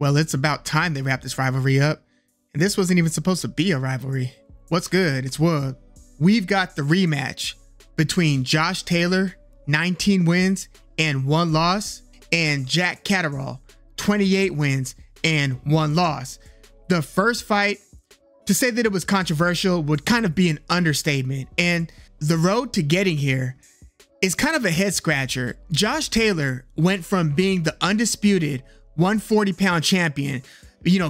Well, it's about time they wrap this rivalry up. And this wasn't even supposed to be a rivalry. What's good? It's Wood. We've got the rematch between Josh Taylor, 19 wins and 1 loss, and Jack Catterall, 28 wins and 1 loss. The first fight, to say that it was controversial would kind of be an understatement. And the road to getting here is kind of a head scratcher. Josh Taylor went from being the undisputed 140-pound champion,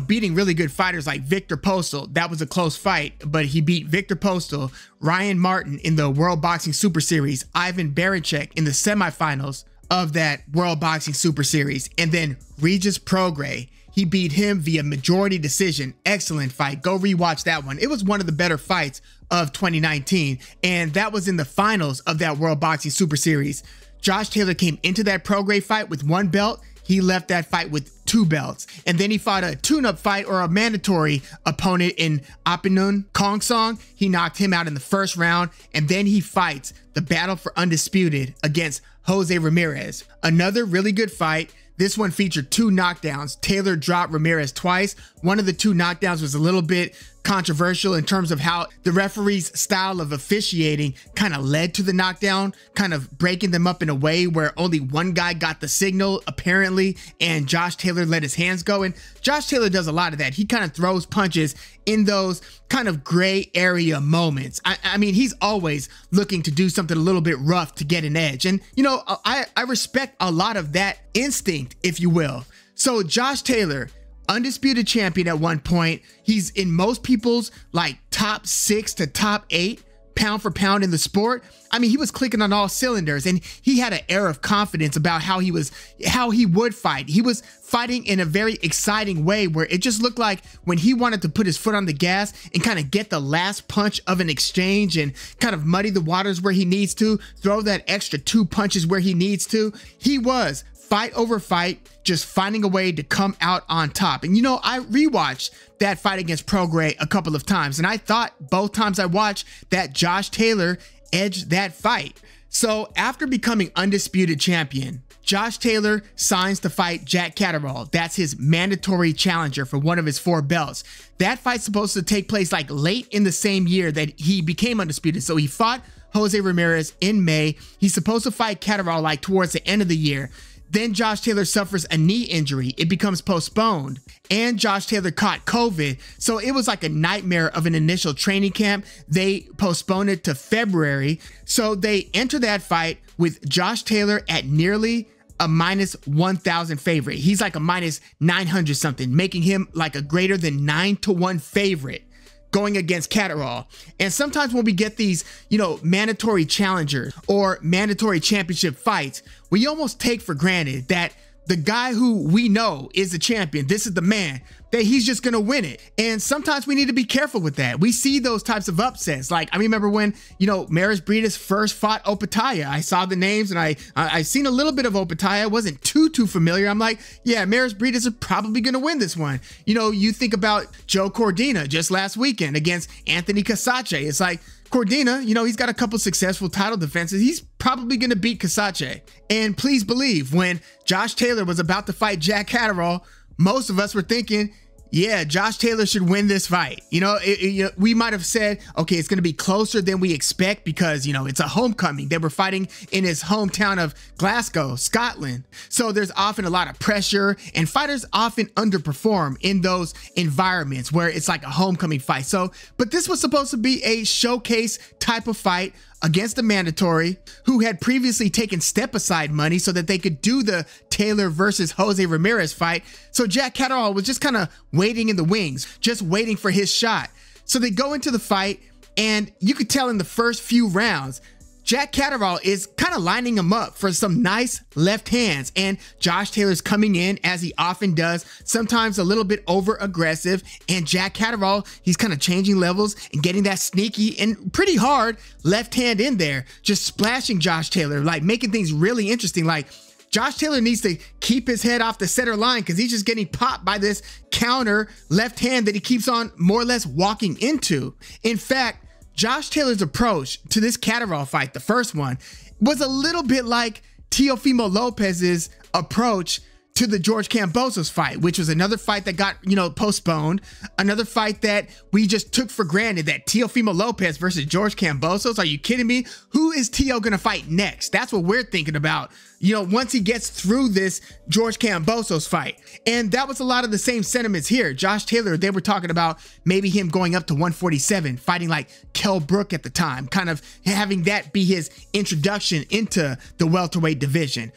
beating really good fighters like Victor Postal. That was a close fight, but he beat Victor Postal, Ryan Martin in the World Boxing Super Series, Ivan Baranchyk in the semifinals of that World Boxing Super Series, and then Regis Prograis. He beat him via majority decision. Excellent fight. Go rewatch that one. It was one of the better fights of 2019, and that was in the finals of that World Boxing Super Series. Josh Taylor came into that Prograis fight with 1 belt. He left that fight with 2 belts. And then he fought a tune-up fight or a mandatory opponent in Apinun Kong Song. He knocked him out in the first round. And then he fights the battle for undisputed against Jose Ramirez. Another really good fight. This one featured 2 knockdowns. Taylor dropped Ramirez twice. One of the 2 knockdowns was a little bit controversial in terms of how the referee's style of officiating kind of led to the knockdown, kind of breaking them up in a way where only one guy got the signal apparently, and Josh Taylor let his hands go. And Josh Taylor does a lot of that. He kind of throws punches in those kind of gray area moments. I mean, he's always looking to do something a little bit rough to get an edge. And, I respect a lot of that instinct, if you will. So Josh Taylor, undisputed champion at one point. He's in most people's like top 6 to top 8 pound for pound in the sport. I mean, he was clicking on all cylinders, and he had an air of confidence about how he would fight. He was fighting in a very exciting way where it just looked like when he wanted to put his foot on the gas and kind of get the last punch of an exchange and kind of muddy the waters where he needs to, throw that extra 2 punches where he needs to. He was fight over fight, just finding a way to come out on top. And I rewatched that fight against Prograis a couple of times, and I thought both times I watched that Josh Taylor edged that fight. So after becoming undisputed champion, Josh Taylor signs to fight Jack Catterall. That's his mandatory challenger for one of his 4 belts. That fight's supposed to take place like late in the same year that he became undisputed. So he fought Jose Ramirez in May. He's supposed to fight Catterall like towards the end of the year. Then Josh Taylor suffers a knee injury. It becomes postponed, and Josh Taylor caught COVID. So it was like a nightmare of an initial training camp. They postponed it to February. So they enter that fight with Josh Taylor at nearly a minus 1,000 favorite. He's like a minus 900 something, making him like a greater than 9-1 favorite going against Catterall. And sometimes when we get these, mandatory challengers or mandatory championship fights, we almost take for granted that the guy who we know is the champion, this is the man, that he's just gonna win it. And sometimes we need to be careful with that. We see those types of upsets. Like, I remember when, Maris Briedis first fought Opataya. I saw the names and I seen a little bit of Opataya. I wasn't too familiar. I'm like, yeah, Maris Briedis is probably gonna win this one. You think about Joe Cordina just last weekend against Anthony Casace. It's like, Cordina, he's got a couple successful title defenses. He's probably going to beat Casace. And please believe, when Josh Taylor was about to fight Jack Catterall, most of us were thinking, yeah, Josh Taylor should win this fight. We might have said, okay, it's going to be closer than we expect because, it's a homecoming. They were fighting in his hometown of Glasgow, Scotland. So there's often a lot of pressure, and fighters often underperform in those environments where it's like a homecoming fight. But this was supposed to be a showcase type of fight against the mandatory, who had previously taken step-aside money so that they could do the Taylor versus Jose Ramirez fight. So Jack Catterall was just kind of waiting in the wings, just waiting for his shot. So they go into the fight, and you could tell in the first few rounds, Jack Catterall is kind of lining him up for some nice left hands, and Josh Taylor's coming in, as he often does, sometimes a little bit over aggressive, and Jack Catterall, he's kind of changing levels and getting that sneaky and pretty hard left hand in there, just splashing Josh Taylor, like making things really interesting. Like, Josh Taylor needs to keep his head off the center line because he's just getting popped by this counter left hand that he keeps on more or less walking into. In fact, Josh Taylor's approach to this Catterall fight, the first one, was a little bit like Teofimo Lopez's approach to the George Kambosos fight, which was another fight that got, postponed. Another fight that we just took for granted, that Teofimo Lopez versus George Kambosos. Are you kidding me? Who is Teo gonna fight next? That's what we're thinking about, once he gets through this George Kambosos fight. And that was a lot of the same sentiments here. Josh Taylor, they were talking about maybe him going up to 147, fighting like Kell Brook at the time, kind of having that be his introduction into the welterweight division.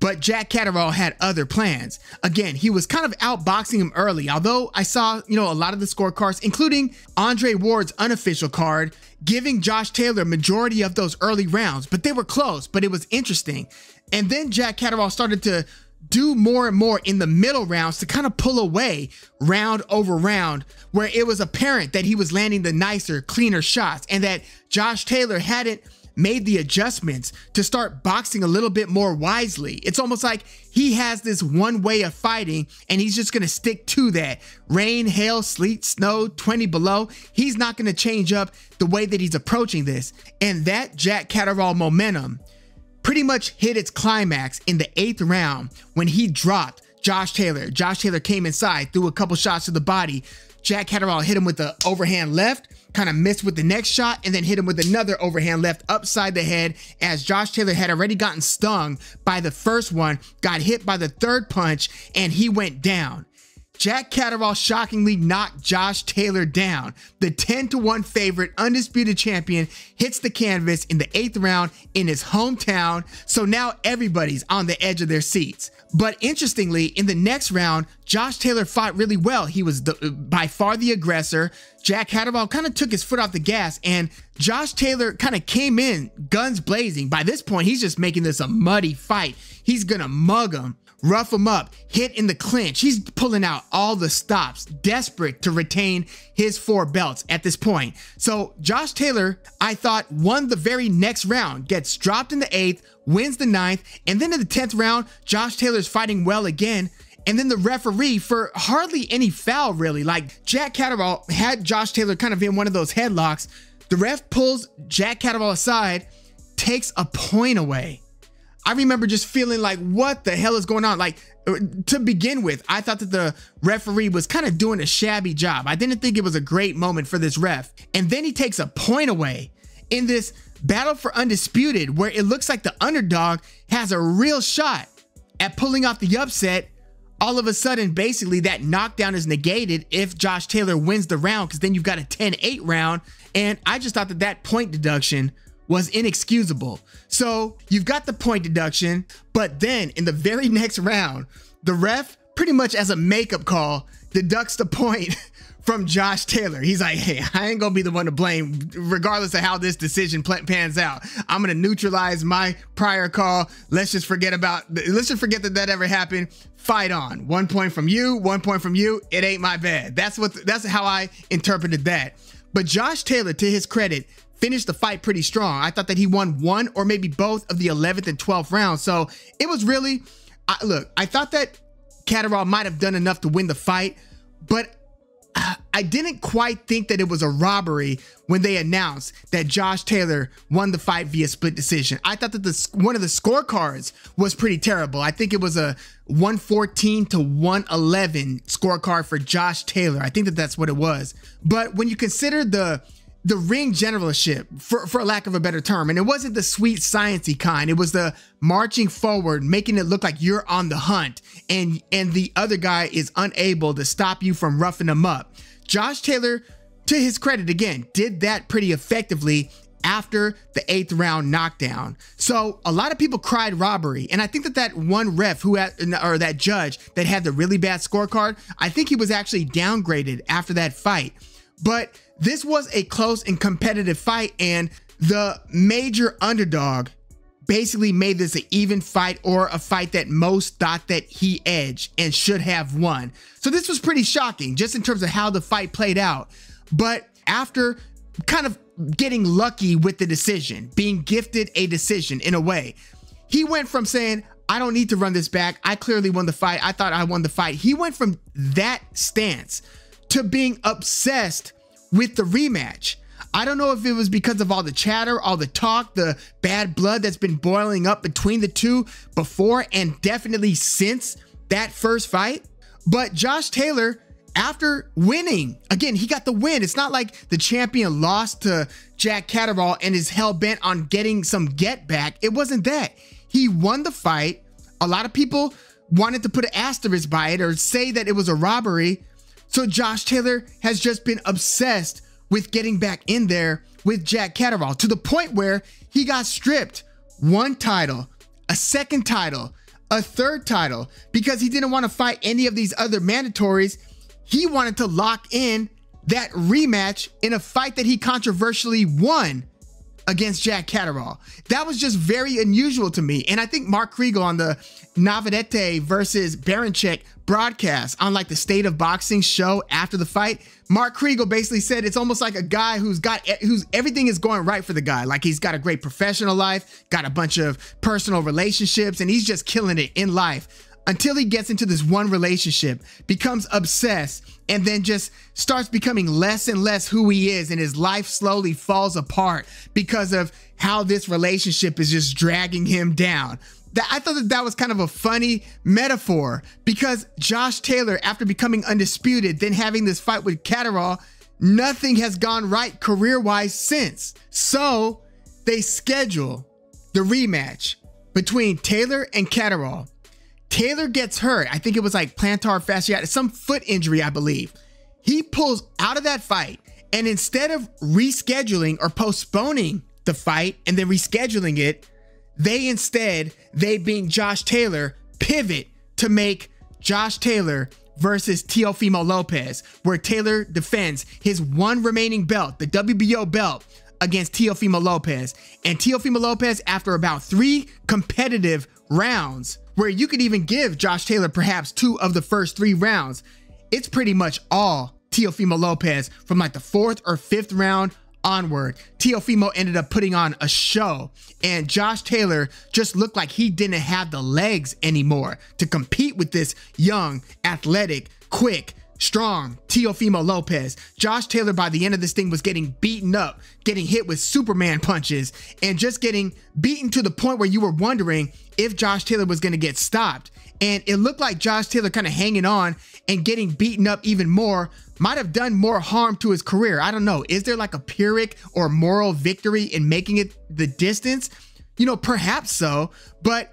But Jack Catterall had other plans. Again, he was kind of outboxing him early, although I saw, a lot of the scorecards, including Andre Ward's unofficial card, giving Josh Taylor majority of those early rounds, but they were close, but it was interesting. And then Jack Catterall started to do more and more in the middle rounds to kind of pull away round over round, where it was apparent that he was landing the nicer, cleaner shots and that Josh Taylor hadn't made the adjustments to start boxing a little bit more wisely. It's almost like he has this one way of fighting and he's just going to stick to that. Rain, hail, sleet, snow, 20 below. He's not going to change up the way that he's approaching this. And that Jack Catterall momentum pretty much hit its climax in the 8th round when he dropped Josh Taylor. Josh Taylor came inside, threw a couple shots to the body. Jack Catterall hit him with the overhand left, kind of missed with the next shot, and then hit him with another overhand left upside the head, as Josh Taylor had already gotten stung by the first one, got hit by the third punch, and he went down. Jack Catterall shockingly knocked Josh Taylor down. The 10-1 favorite, undisputed champion, hits the canvas in the 8th round in his hometown. So now everybody's on the edge of their seats. But interestingly, in the next round, Josh Taylor fought really well. He was by far the aggressor. Jack Catterall kind of took his foot off the gas, and Josh Taylor kind of came in guns blazing. By this point, he's just making this a muddy fight. He's gonna mug him, rough him up, hit in the clinch. He's pulling out all the stops, desperate to retain his 4 belts at this point. So Josh Taylor, I thought, won the very next round, gets dropped in the 8th, wins the 9th, and then in the 10th round, Josh Taylor's fighting well again. And then the referee, for hardly any foul really, like Jack Catterall had Josh Taylor kind of in one of those headlocks. The ref pulls Jack Catterall aside, takes a point away. I remember just feeling like, what the hell is going on? Like, to begin with, I thought that the referee was kind of doing a shabby job. I didn't think it was a great moment for this ref. And then he takes a point away in this battle for undisputed, where it looks like the underdog has a real shot at pulling off the upset. All of a sudden, basically, that knockdown is negated if Josh Taylor wins the round, because then you've got a 10-8 round. And I just thought that that point deduction was inexcusable. So you've got the point deduction, but then in the very next round, the ref, pretty much as a makeup call, deducts the point from Josh Taylor. He's like, hey, I ain't gonna be the one to blame regardless of how this decision pans out. I'm gonna neutralize my prior call. Let's just forget that that ever happened. Fight on. 1 point from you, 1 point from you. It ain't my bad. That's how I interpreted that. But Josh Taylor, to his credit, finished the fight pretty strong. I thought that he won one or maybe both of the 11th and 12th rounds. So it was really, look, I thought that Catterall might have done enough to win the fight, but I didn't quite think that it was a robbery when they announced that Josh Taylor won the fight via split decision. I thought that one of the scorecards was pretty terrible. I think it was a 114 to 111 scorecard for Josh Taylor. I think that that's what it was. But when you consider the ring generalship, for lack of a better term, and it wasn't the sweet sciencey kind, it was the marching forward, making it look like you're on the hunt and the other guy is unable to stop you from roughing him up. Josh Taylor, to his credit again, did that pretty effectively after the 8th round knockdown. So a lot of people cried robbery, and I think that one ref who had, or that judge that had the really bad scorecard, I think he was actually downgraded after that fight. But this was a close and competitive fight, and the major underdog basically made this an even fight, or a fight that most thought that he edged and should have won. So this was pretty shocking just in terms of how the fight played out. But after kind of getting lucky with the decision, being gifted a decision in a way, he went from saying, I don't need to run this back, I clearly won the fight, I thought I won the fight. He went from that stance to being obsessed with the rematch. I don't know if it was because of all the chatter, all the talk, the bad blood that's been boiling up between the two before and definitely since that first fight. But Josh Taylor, after winning, again, he got the win. It's not like the champion lost to Jack Catterall and is hell-bent on getting some get back. It wasn't that. He won the fight. A lot of people wanted to put an asterisk by it or say that it was a robbery. So Josh Taylor has just been obsessed with getting back in there with Jack Catterall, to the point where he got stripped one title, a second title, a third title, because he didn't want to fight any of these other mandatories. He wanted to lock in that rematch in a fight that he controversially won against Jack Catterall. That was just very unusual to me. And I think Mark Kriegel on the Navarrete versus Baranchek broadcast on like the State of Boxing show after the fight, Mark Kriegel basically said it's almost like a guy who's everything is going right for the guy. Like he's got a great professional life, got a bunch of personal relationships, and he's just killing it in life until he gets into this one relationship, becomes obsessed, and then just starts becoming less and less who he is, and his life slowly falls apart because of how this relationship is just dragging him down. I thought that was kind of a funny metaphor, because Josh Taylor, after becoming undisputed, then having this fight with Catterall, nothing has gone right career-wise since. So they schedule the rematch between Taylor and Catterall. Taylor gets hurt. I think it was like plantar fasciitis, some foot injury, I believe. He pulls out of that fight, and instead of rescheduling or postponing the fight and then rescheduling it, they being Josh Taylor, pivot to make Josh Taylor versus Teofimo Lopez, where Taylor defends his one remaining belt, the WBO belt, against Teofimo Lopez. And Teofimo Lopez, after about 3 competitive rounds, where you could even give Josh Taylor perhaps 2 of the first 3 rounds, it's pretty much all Teofimo Lopez from like the 4th or 5th round onward. Teofimo ended up putting on a show, and Josh Taylor just looked like he didn't have the legs anymore to compete with this young, athletic, quick, strong Teofimo Lopez. Josh Taylor, by the end of this thing, was getting beaten up, getting hit with Superman punches, and just getting beaten to the point where you were wondering if Josh Taylor was going to get stopped. And it looked like Josh Taylor kind of hanging on and getting beaten up even more might have done more harm to his career. I don't know. Is there like a Pyrrhic or moral victory in making it the distance? You know, perhaps so. But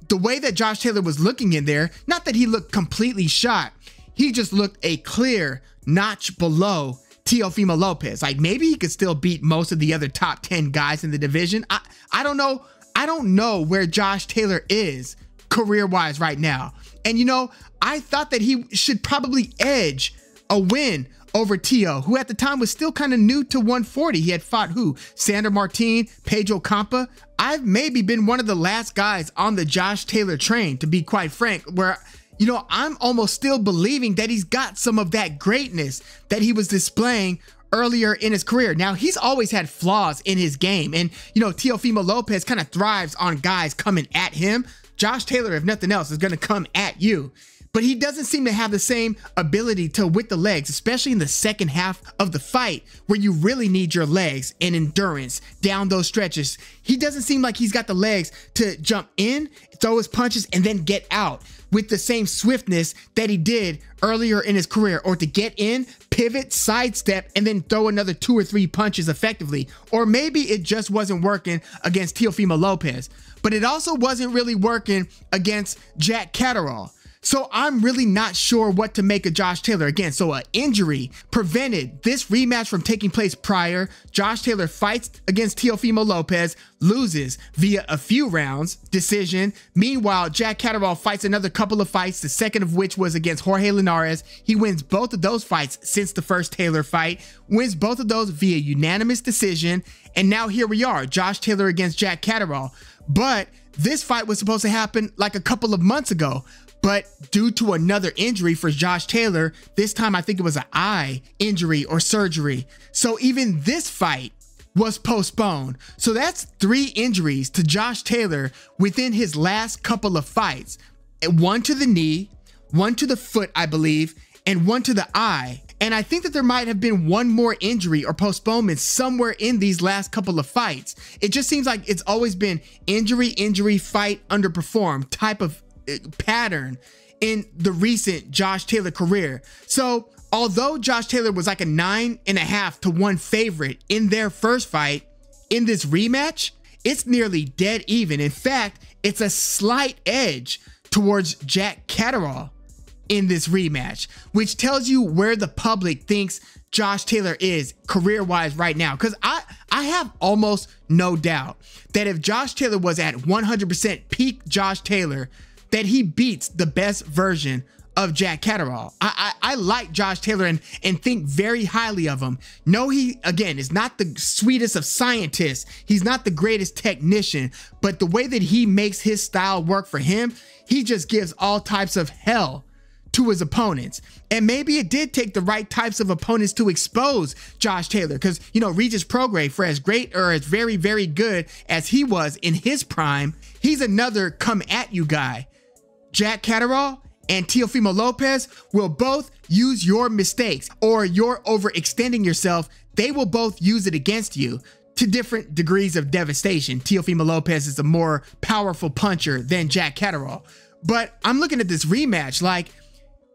the way that Josh Taylor was looking in there, not that he looked completely shot, he just looked a clear notch below Teofimo Lopez. Like maybe he could still beat most of the other top 10 guys in the division. I don't know. I don't know where Josh Taylor is career-wise right now. And you know, I thought that he should probably edge a win over Teo, who at the time was still kind of new to 140. He had fought who? Sandor Martin, Pedro Campa. I've maybe been one of the last guys on the Josh Taylor train, to be quite frank, where, you know, I'm almost still believing that he's got some of that greatness that he was displaying earlier in his career. Now, he's always had flaws in his game, and, you know, Teofimo Lopez kind of thrives on guys coming at him. Josh Taylor, if nothing else, is going to come at you. But he doesn't seem to have the same ability to with the legs, especially in the second half of the fight, where you really need your legs and endurance down those stretches. He doesn't seem like he's got the legs to jump in, throw his punches, and then get out with the same swiftness that he did earlier in his career, or to get in, pivot, sidestep, and then throw another 2 or 3 punches effectively. Or maybe it just wasn't working against Teofimo Lopez, but it also wasn't really working against Jack Catterall. So I'm really not sure what to make of Josh Taylor. Again, so an injury prevented this rematch from taking place prior. Josh Taylor fights against Teofimo Lopez, loses via a few rounds, decision. Meanwhile, Jack Catterall fights another couple of fights, the second of which was against Jorge Linares. He wins both of those fights since the first Taylor fight, wins both of those via unanimous decision. And now here we are, Josh Taylor against Jack Catterall. But this fight was supposed to happen like a couple of months ago. But due to another injury for Josh Taylor, this time I think it was an eye injury or surgery. So even this fight was postponed. So that's 3 injuries to Josh Taylor within his last couple of fights. 1 to the knee, 1 to the foot, I believe, and 1 to the eye. And I think that there might have been 1 more injury or postponement somewhere in these last couple of fights. It just seems like it's always been injury, fight, underperform type of pattern in the recent Josh Taylor career. So although Josh Taylor was like a 9.5 to 1 favorite in their first fight, in this rematch, it's nearly dead even. In fact, it's a slight edge towards Jack Catterall in this rematch, which tells you where the public thinks Josh Taylor is career-wise right now. Because I have almost no doubt that if Josh Taylor was at 100% peak Josh Taylor, that he beats the best version of Jack Catterall. I like Josh Taylor and think very highly of him. No, he, again, is not the sweetest of scientists. He's not the greatest technician, but the way that he makes his style work for him, he just gives all types of hell to his opponents. And maybe it did take the right types of opponents to expose Josh Taylor, because, you know, Regis Prograis, for as great or as very, very good as he was in his prime, he's another come at you guy. Jack Catterall and Teofimo Lopez will both use your mistakes or your overextending yourself. They will both use it against you to different degrees of devastation. Teofimo Lopez is a more powerful puncher than Jack Catterall. But I'm looking at this rematch like,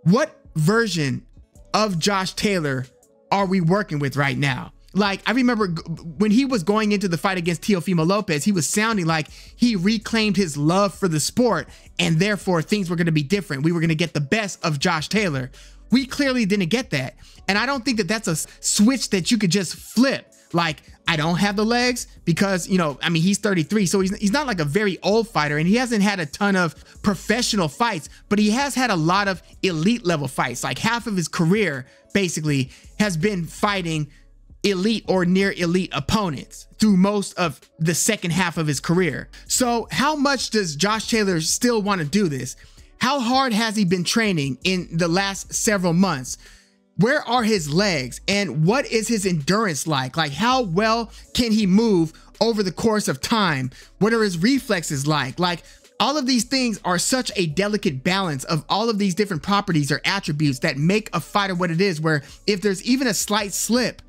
what version of Josh Taylor are we working with right now? Like, I remember when he was going into the fight against Teofimo Lopez, he was sounding like he reclaimed his love for the sport, and therefore things were going to be different. We were going to get the best of Josh Taylor. We clearly didn't get that. And I don't think that that's a switch that you could just flip. Like, I don't have the legs because, you know, I mean, he's 33, so he's not like a very old fighter, and he hasn't had a ton of professional fights, but he has had a lot of elite level fights. Like, half of his career basically has been fighting elite or near elite opponents through most of the second half of his career. So how much does Josh Taylor still want to do this? How hard has he been training in the last several months? Where are his legs, and what is his endurance like? Like, how well can he move over the course of time? What are his reflexes like? Like, all of these things are such a delicate balance of all of these different properties or attributes that make a fighter what it is, where if there's even a slight slip,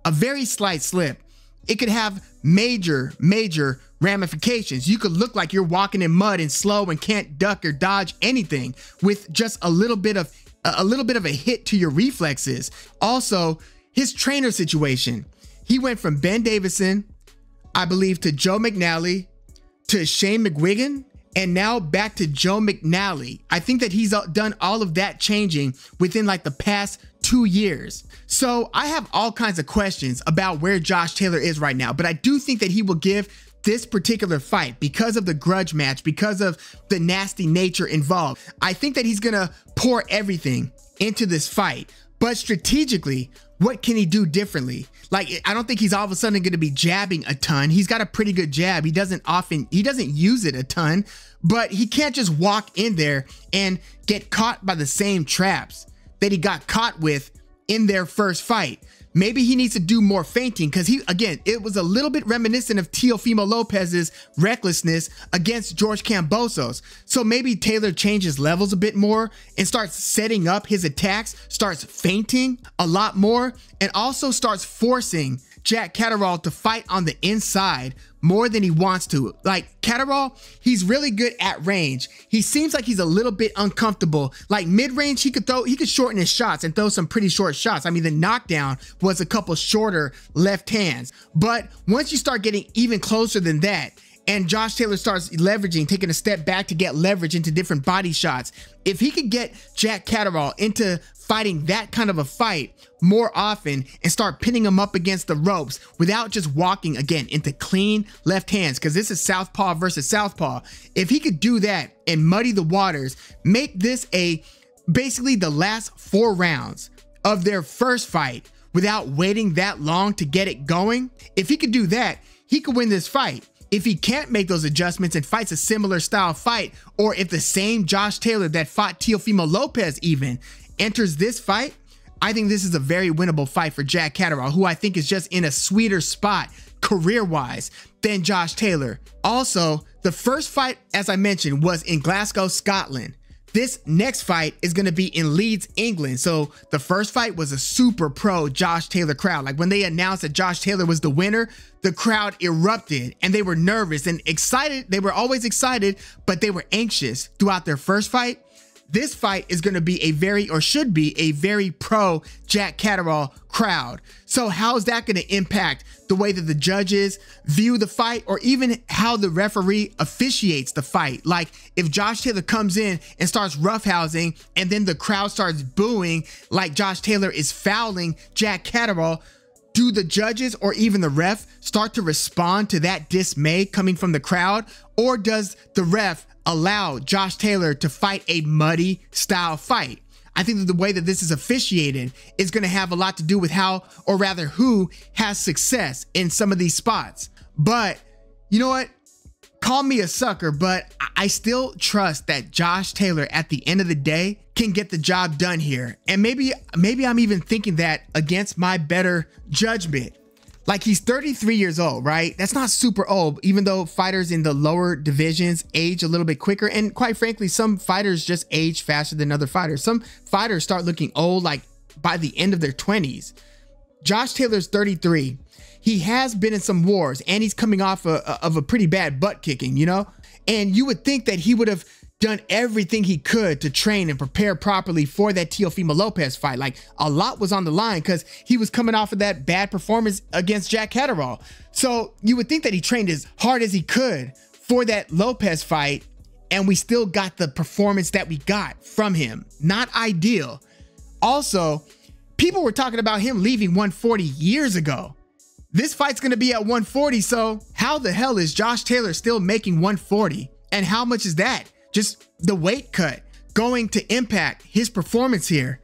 a very slight slip, it could have major, major ramifications. You could look like you're walking in mud and slow and can't duck or dodge anything with just a little bit of a hit to your reflexes. Also, his trainer situation. He went from Ben Davison, I believe, to Joe McNally, to Shane McGuigan, and now back to Joe McNally. I think that he's done all of that changing within like the past 2 years. So I have all kinds of questions about where Josh Taylor is right now, but I do think that he will give this particular fight, because of the grudge match, because of the nasty nature involved. I think that he's gonna pour everything into this fight, but strategically, what can he do differently? Like, I don't think he's all of a sudden gonna be jabbing a ton. He's got a pretty good jab. He doesn't use it a ton, but he can't just walk in there and get caught by the same traps that he got caught with in their first fight. Maybe he needs to do more feinting, because it was a little bit reminiscent of Teofimo Lopez's recklessness against George Kambosos. So maybe Taylor changes levels a bit more and starts setting up his attacks, starts feinting a lot more, and also starts forcing Jack Catterall to fight on the inside more than he wants to. Like, Catterall, he's really good at range. He seems like he's a little bit uncomfortable. Like, mid-range, he could shorten his shots and throw some pretty short shots. I mean, the knockdown was a couple shorter left hands. But once you start getting even closer than that, and Josh Taylor starts leveraging, taking a step back to get leverage into different body shots, if he could get Jack Catterall into fighting that kind of a fight more often and start pinning him up against the ropes without just walking again into clean left hands, because this is southpaw versus southpaw. If he could do that and muddy the waters, make this basically the last 4 rounds of their first fight without waiting that long to get it going, if he could do that, he could win this fight. If he can't make those adjustments and fights a similar style fight, or if the same Josh Taylor that fought Teofimo Lopez even enters this fight, I think this is a very winnable fight for Jack Catterall, who I think is just in a sweeter spot career-wise than Josh Taylor. Also, the first fight, as I mentioned, was in Glasgow, Scotland. This next fight is going to be in Leeds, England. So the first fight was a super pro Josh Taylor crowd. Like, when they announced that Josh Taylor was the winner, the crowd erupted and they were nervous and excited. They were always excited, but they were anxious throughout their first fight. this fight is going to be should be a very pro Jack Catterall crowd. So how is that going to impact the way that the judges view the fight, or even how the referee officiates the fight? Like if Josh Taylor comes in and starts roughhousing and then the crowd starts booing like Josh Taylor is fouling Jack Catterall, do the judges or even the ref start to respond to that dismay coming from the crowd? Or does the ref allow Josh Taylor to fight a muddy style fight? I think that the way that this is officiated is going to have a lot to do with how, or rather who, has success in some of these spots. But you know what? Call me a sucker, but I still trust that Josh Taylor at the end of the day can get the job done here. And maybe I'm even thinking that against my better judgment. Like, he's 33 years old, right? That's not super old, even though fighters in the lower divisions age a little bit quicker. And quite frankly, some fighters just age faster than other fighters. Some fighters start looking old like by the end of their 20s. Josh Taylor's 33. He has been in some wars, and he's coming off of a pretty bad butt kicking, you know? And you would think that he would have done everything he could to train and prepare properly for that Teofimo Lopez fight. Like, a lot was on the line because he was coming off of that bad performance against Jack Catterall. So you would think that he trained as hard as he could for that Lopez fight, and we still got the performance that we got from him. Not ideal. Also, people were talking about him leaving 140 years ago. This fight's going to be at 140, so how the hell is Josh Taylor still making 140? And how much is that? Just the weight cut going to impact his performance here.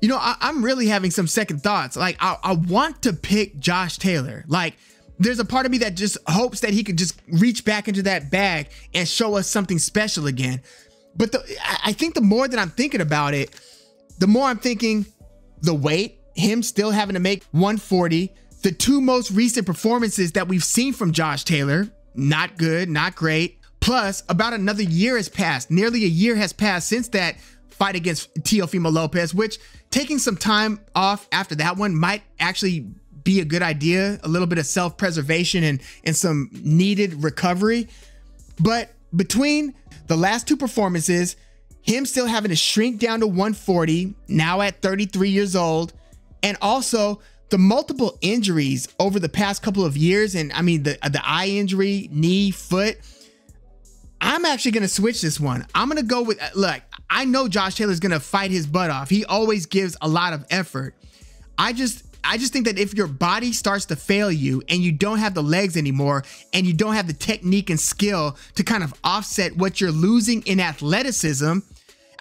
You know, I'm really having some second thoughts. Like, I want to pick Josh Taylor. Like, there's a part of me that just hopes that he could just reach back into that bag and show us something special again. But I think the more that I'm thinking about it, the more I'm thinking the weight, him still having to make 140, the two most recent performances that we've seen from Josh Taylor, not good, not great. Plus, about another year has passed. Nearly a year has passed since that fight against Teofimo Lopez, which taking some time off after that one might actually be a good idea. A little bit of self-preservation and some needed recovery. But between the last two performances, him still having to shrink down to 140, now at 33 years old, and also the multiple injuries over the past couple of years, and I mean the eye injury, knee, foot, I'm actually going to switch this one. I'm going to go with, look, I know Josh Taylor's going to fight his butt off. He always gives a lot of effort. I just think that if your body starts to fail you and you don't have the legs anymore and you don't have the technique and skill to kind of offset what you're losing in athleticism,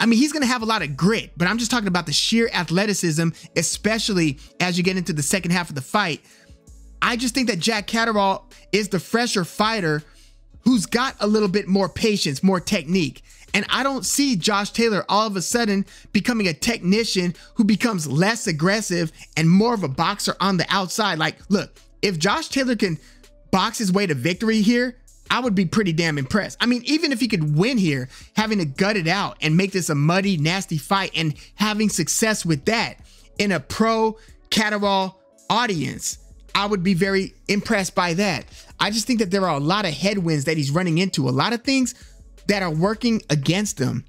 I mean, he's going to have a lot of grit, but I'm just talking about the sheer athleticism, especially as you get into the second half of the fight. I just think that Jack Catterall is the fresher fighter who's got a little bit more patience, more technique. And I don't see Josh Taylor all of a sudden becoming a technician who becomes less aggressive and more of a boxer on the outside. Like, look, if Josh Taylor can box his way to victory here, I would be pretty damn impressed. I mean, even if he could win here, having to gut it out and make this a muddy, nasty fight and having success with that in a pro Catterall audience, I would be very impressed by that. I just think that there are a lot of headwinds that he's running into, a lot of things that are working against him.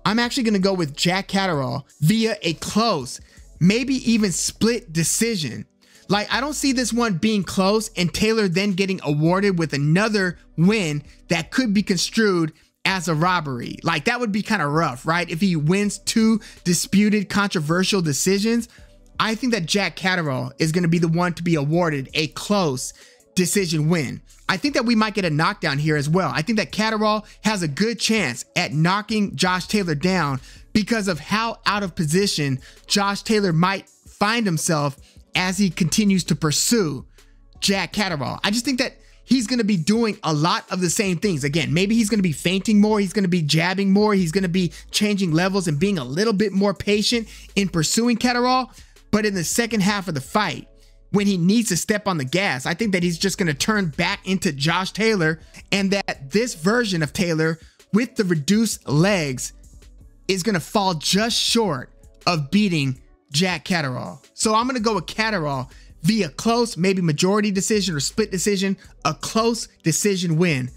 I'm actually going to go with Jack Catterall via a close, maybe even split decision. Like, I don't see this one being close and Taylor then getting awarded with another win that could be construed as a robbery. Like, that would be kind of rough, right? If he wins two disputed, controversial decisions, I think that Jack Catterall is going to be the one to be awarded a close decision win. I think that we might get a knockdown here as well. I think that Catterall has a good chance at knocking Josh Taylor down because of how out of position Josh Taylor might find himself as he continues to pursue Jack Catterall. I just think that he's going to be doing a lot of the same things. Again, maybe he's going to be feinting more. He's going to be jabbing more. He's going to be changing levels and being a little bit more patient in pursuing Catterall. But in the second half of the fight, when he needs to step on the gas, I think that he's just going to turn back into Josh Taylor, and that this version of Taylor with the reduced legs is going to fall just short of beating Jack Catterall. So I'm going to go with Catterall via close, maybe majority decision or split decision, a close decision win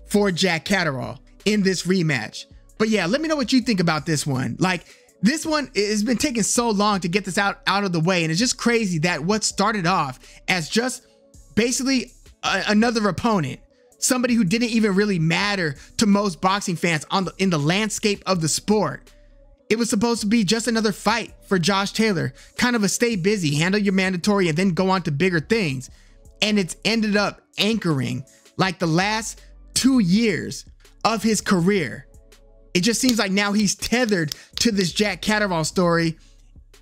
for Jack Catterall in this rematch. But yeah, let me know what you think about this one. Like, this one has been taking so long to get this out of the way. And it's just crazy that what started off as just basically another opponent, somebody who didn't even really matter to most boxing fans in the landscape of the sport. It was supposed to be just another fight for Josh Taylor, kind of a stay busy, handle your mandatory, and then go on to bigger things. And it's ended up anchoring like the last 2 years of his career. It just seems like now he's tethered to this Jack Catterall story.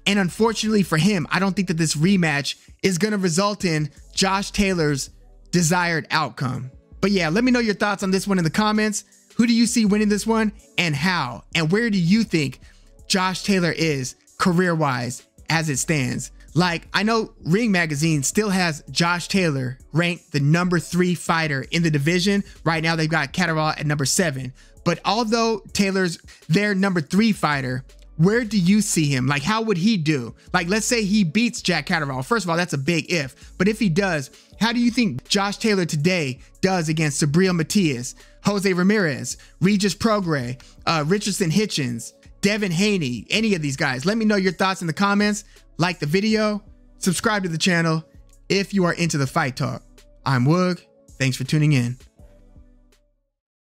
And unfortunately for him, I don't think that this rematch is going to result in Josh Taylor's desired outcome. But yeah, let me know your thoughts on this one in the comments. Who do you see winning this one and how? And where do you think Josh Taylor is career-wise as it stands? Like, I know Ring Magazine still has Josh Taylor ranked the #3 fighter in the division. Right now, they've got Catterall at #7. But although Taylor's their #3 fighter, where do you see him? Like, how would he do? Like, let's say he beats Jack Catterall. First of all, that's a big if. But if he does, how do you think Josh Taylor today does against Sabril Matias, Jose Ramirez, Regis Prograis, Richardson Hitchens, Devin Haney, any of these guys? Let me know your thoughts in the comments. Like the video, subscribe to the channel if you are into the fight talk. I'm Woog. Thanks for tuning in.